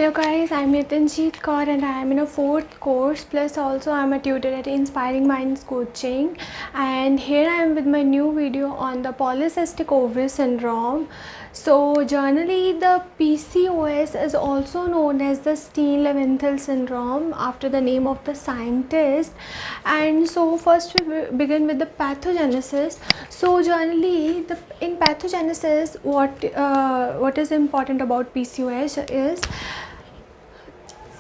Hello guys, I'm Yatanjeet Kaur and I am in a 4th course, plus also I'm a tutor at Inspiring Minds Coaching, and here I am with my new video on the polycystic ovary syndrome. So generally the PCOS is also known as the Steen-Leventhal syndrome after the name of the scientist. And so first we begin with the pathogenesis. So generally in pathogenesis, what is important about PCOS is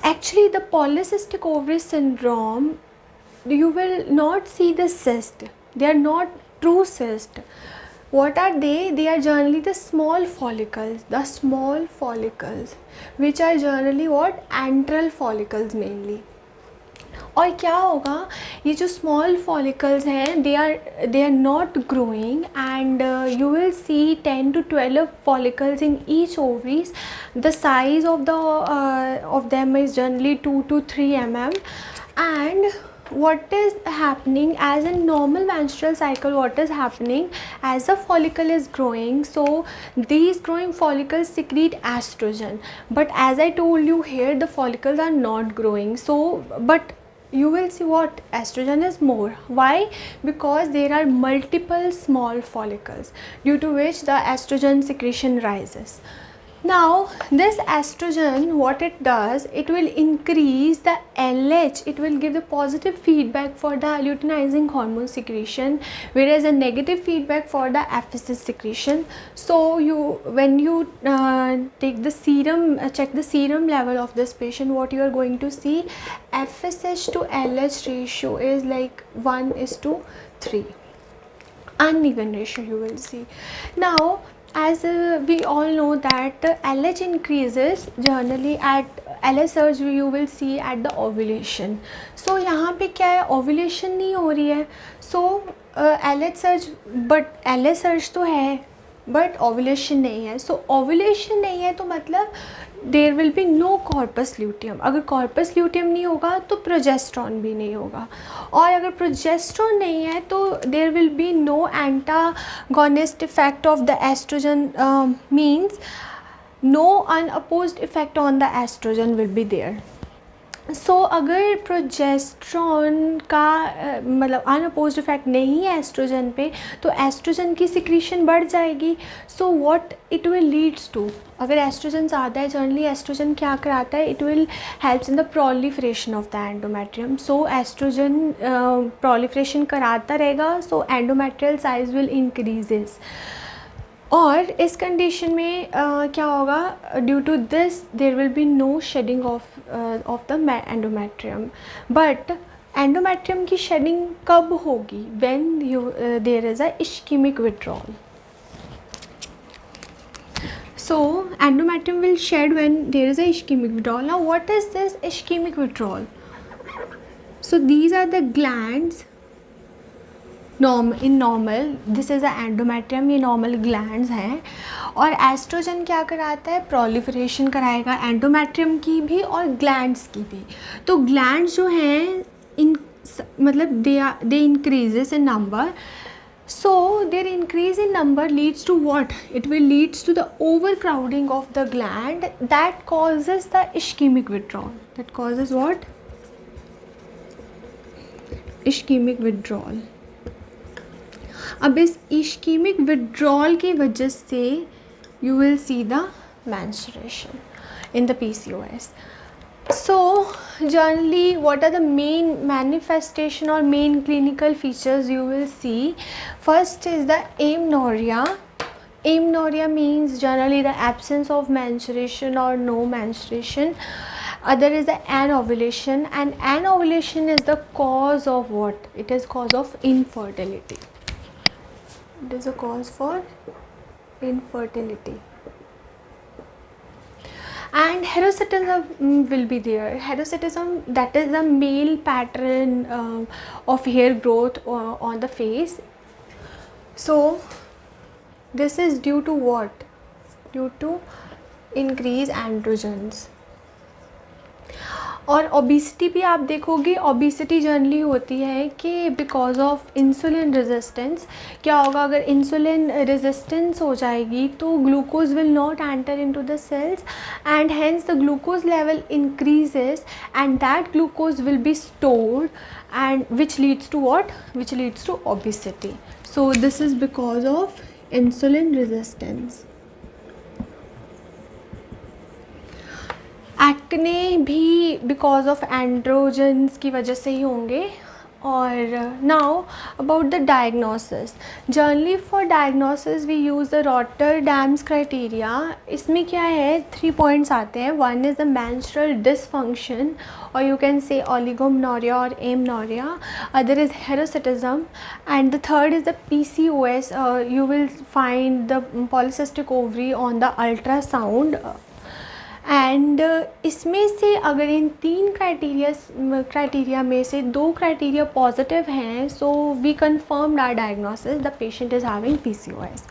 actually the polycystic ovary syndrome. You will not see the cyst, they are not true cyst. What are they? They are generally the small follicles, which are generally what, antral follicles mainly. और क्या होगा, ये जो small follicles हैं they are not growing and you will see 10 to 12 follicles in each ovaries. The size of them is generally 2 to 3 mm. And what is happening as a normal menstrual cycle, what is happening as the follicle is growing, so these growing follicles secrete estrogen, but as I told you here the follicles are not growing, so but you will see what, estrogen is more. Why? Because there are multiple small follicles, due to which the estrogen secretion rises. Now this estrogen, what it does, it will increase the LH, it will give the positive feedback for the luteinizing hormone secretion, whereas a negative feedback for the FSH secretion. So when you take the serum, check the serum level of this patient, what you are going to see, FSH to LH ratio is like 1:3, uneven ratio you will see. Now as we all know that LH increases generally at LH surge, you will see at the ovulation. So यहाँ पे क्या है, ovulation नहीं हो रही है, so LH surge, but LH surge तो है बट ओवुलेशन नहीं है. सो ओवुलेशन नहीं है तो मतलब there will be no corpus luteum. अगर कॉर्पस ल्यूटियम नहीं होगा तो प्रोजेस्ट्रॉन भी नहीं होगा, और अगर प्रोजेस्ट्रॉन नहीं है तो there will be no antagonist effect of the oestrogen, means no unopposed effect on the oestrogen will be there. So अगर प्रोजेस्ट्रॉन का मतलब अनअपोज्ड इफेक्ट नहीं है एस्ट्रोजन पे, तो एस्ट्रोजन की सिक्रीशन बढ़ जाएगी. So what it will leads to, अगर एस्ट्रोजन ज़्यादा है, जनरली एस्ट्रोजन क्या कराता है, it will helps in the proliferation of the endometrium. So oestrogen proliferation कराता रहेगा, so endometrial size will increases. और इस कंडीशन में क्या होगा, due to this there will be no shedding of the endometrium. But endometrium की shedding कब होगी, when you there is a ischaemic withdrawal. So endometrium will shed when there is a ischemic withdrawal. Now what is this ischemic withdrawal? So these are the glands. In normal this is a endometrium, ये normal glands हैं, और oestrogen क्या कराता है, proliferation कराएगा endometrium की भी और ग्लैंड्स की भी. तो ग्लैंड्स जो हैं इन मतलब they increases in number. So their increase in number leads to what? It will leads to the overcrowding of the gland that causes the ischemic withdrawal. That causes what? Ischemic withdrawal. अब इस ischemic withdrawal की वजह से you will see the menstruation in the PCOS. So generally what are the main manifestation or main clinical features you will see? First is the amenorrhea. Amenorrhea means generally the absence of menstruation or no menstruation. Other is the anovulation, and anovulation is the cause of what? It is cause of infertility. It is a cause for infertility. And hirsutism will be there. Hirsutism, that is the male pattern of hair growth on the face. So this is due to what? Due to increased androgens. और obesity भी आप देखोगे, obesity generally होती है कि because of insulin resistance. क्या होगा, अगर इंसुलिन रेजिस्टेंस हो जाएगी तो glucose will not enter into the cells and hence the glucose level increases and that glucose will be stored and which leads to what, which leads to obesity. So this is because of insulin resistance. Acne भी because of androgens की वजह से ही होंगे. और now about the diagnosis. Generally for diagnosis we use the Rotterdam's criteria. इसमें क्या है, 3 पॉइंट्स आते हैं. One is the menstrual dysfunction और यू कैन से ओलिगोमेनोरिया और amenorrhoea. Other is hirsutism and the third is the PCOS. You will find the polycystic ovary on the ultrasound. And इसमें से अगर इन 3 क्राइटेरिया में से 2 criteria positive हैं, so we confirm our diagnosis the patient is having PCOS.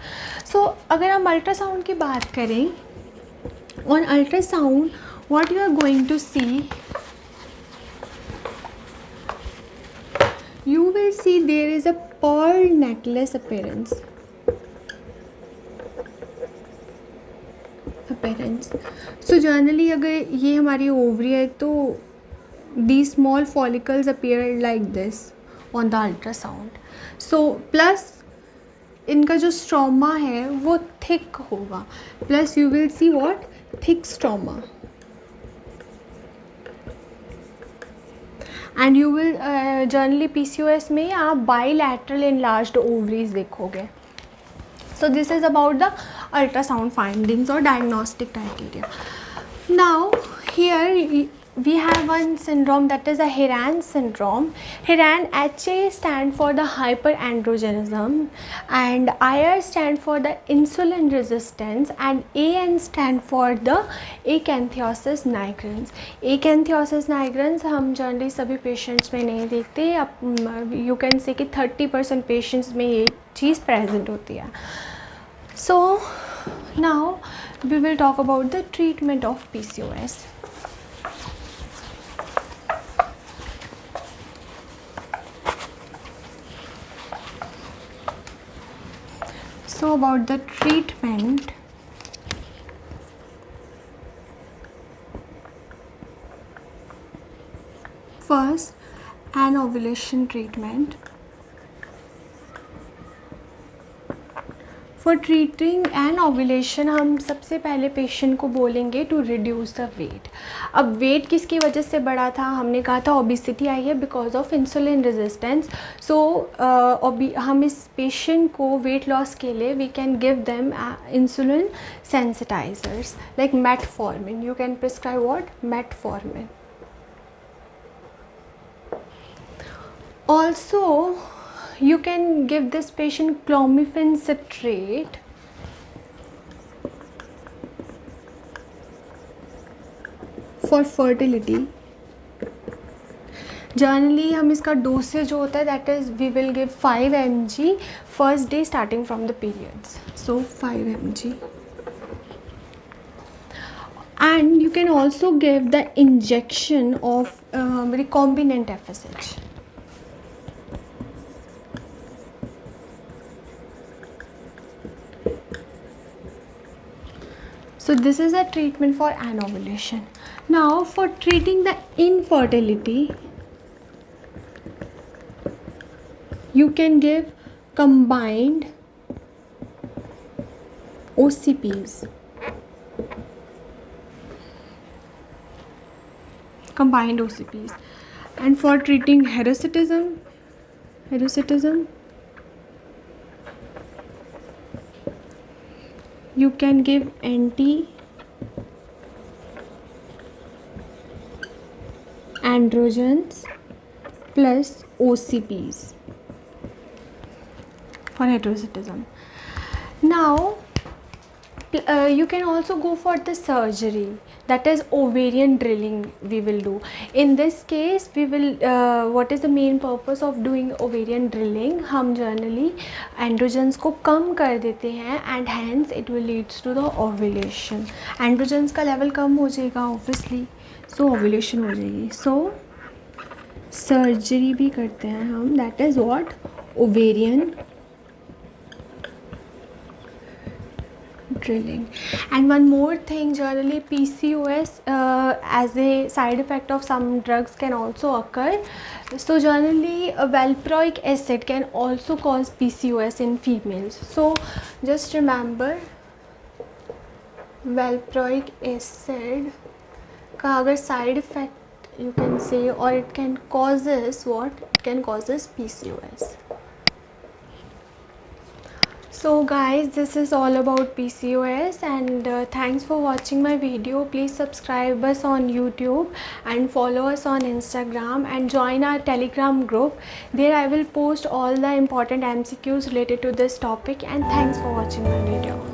So अगर हम ultrasound की बात करें, on ultrasound what you are going to see, you will see there is a pearl necklace appearance. So generally अगर ये हमारी ovary है तो these small follicles appear like this on the ultrasound. So plus इनका जो stroma है वो thick होगा. Plus you will see what, thick stroma. And you will generally PCOS में आप बाईलैटरल enlarged ovaries देखोगे. So this is about the ultrasound findings or diagnostic criteria. Now here we have one syndrome, that is a Heran syndrome. Heran, HA stand for the hyperandrogenism and IR stand for the insulin resistance and AN stand for the acanthosis nigrans. Acanthosis nigrans हम generally सभी patients में नहीं देखते. अब you can से कि 30% patients में ये चीज़ प्रेजेंट होती है. So now we will talk about the treatment of PCOS. So about the treatment, first an ovulation treatment. For treating an ovulation हम सबसे पहले पेशेंट को बोलेंगे टू रिड्यूस द वेट. अब वेट किसकी वजह से बढ़ा था, हमने कहा था ओबिसिटी आई है because of insulin resistance. So हम इस पेशेंट को वेट लॉस के लिए we can give them insulin sensitisers like metformin. You can prescribe what, metformin. Also you can give this patient clomiphene citrate for fertility. Generally हम इसका dosage होता है, that is we will give 5 mg first day starting from the periods. So 5 mg. And you can also give the injection of recombinant FSH. So this is a treatment for anovulation. Now for treating the infertility, you can give combined OCPs. Combined OCPs. And for treating hirsutism, you can give anti-androgens plus OCPs for hirsutism. Now you can also go for the surgery, that is ovarian drilling we will do. In this case we will what is the main purpose of doing ovarian drilling, हम generally androgens को कम कर देते हैं and hence it will leads to the ovulation. androgens का level कम हो जाएगा obviously, सो ovulation हो जाएगी. सो सर्जरी भी करते हैं हम, that is what, ovarian drilling. And one more thing, generally PCOS as a side effect of some drugs can also occur. So generally valproic acid can also cause PCOS in females. So just remember, valproic acid का अगर side effect you can say, or it can causes what, it can causes PCOS. So guys, this is all about PCOS, and thanks for watching my video. Please subscribe us on YouTube and follow us on Instagram and join our Telegram group. There I will post all the important MCQs related to this topic, and thanks for watching my video.